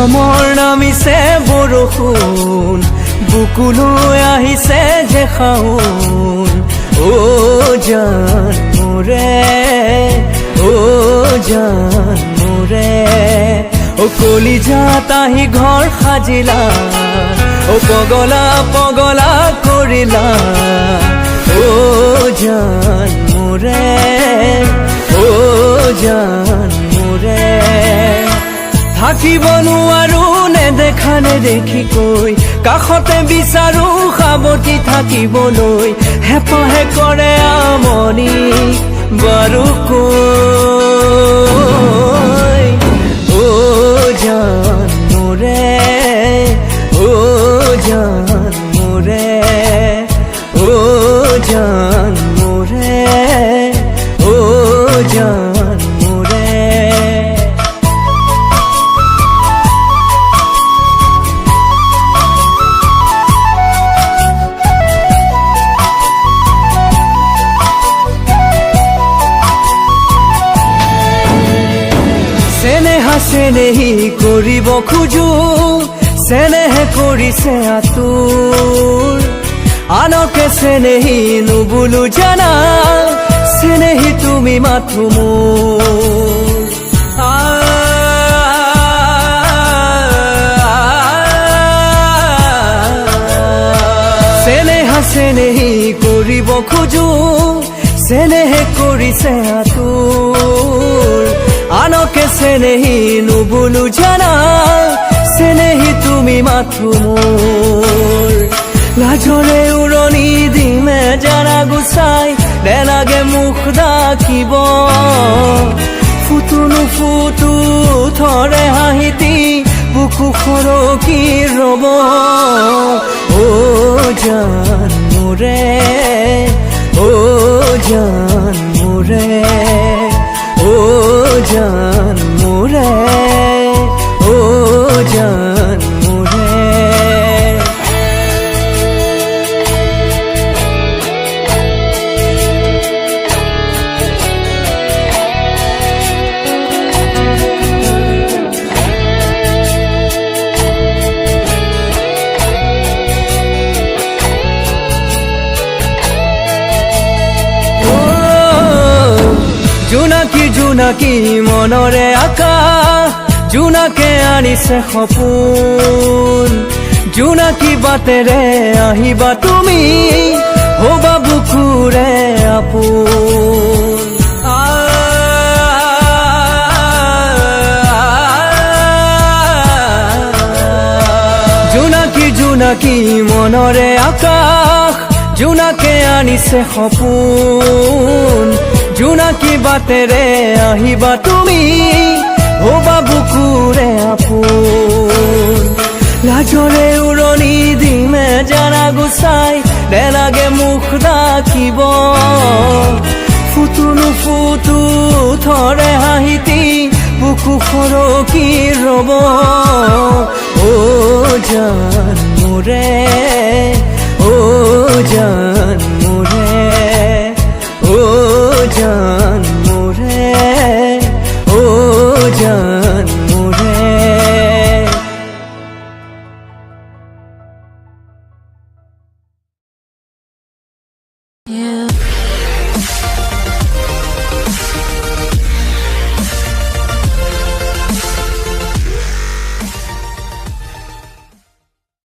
নামৰ নামিছে বৰষুণ বুকুলৈ আহিছে যে শাওন ও জান মোৰে ও জান মোৰে ও কলিজাত আহি ঘৰ সাজিলা ও পগলা পগলা কৰিলা ও জান মোৰে ও জান মোৰে থাকিব নোৱাৰো নেদেখা নেদেখি কৈ কাষতে বিচাৰো সাৱটি থাকিবলৈ হেঁপাহে কৰে আমনি বাৰু কৈ ও জান মোৰে ও জান মোৰে ও জান মোৰে ও জান মোৰে চেনেহি কৰিব খোজো চেনেহে কৰিছে আতুৰ আনকে চেনেহি নুবুলো জানা চেনেহি তুমি মাথো মোৰ চেনেহি কৰিব খোজো চেনেহে কৰিছে আতুৰ আনকে চেনেহি নুবুলো জানা চেনেহি তুমি মাথো মোৰ লাজৰে উৰণি দিমে জানা গুচাই নেলাগে মুখ ডাকিব ফুটো নুফুটো থৰে হাঁহিতি বুকু খৰকি ৰব ও জান মোৰে ও জান মোৰে ও জান মোৰে ও জান মোৰে জোনাকী জোনাকী মনৰে আকাশ জোনাকে আনিছে সপোন জোনাকী বাটেৰে আহিবা তুমি হবা বুকুৰে আপোন জোনাকী জোনাকী মনৰে আকাশ জোনাকে আনিছে সপোন জোনাকী বাটেৰে আহিবা তুমি হবা বুকুৰে আপোন লাজৰে উৰণি দিমে জানা গুচাই নেলাগে মুখ ডাকিব ফুটো নুফুটো থৰে হাঁহিতি বুকু খৰকি ৰব ও জান মোৰে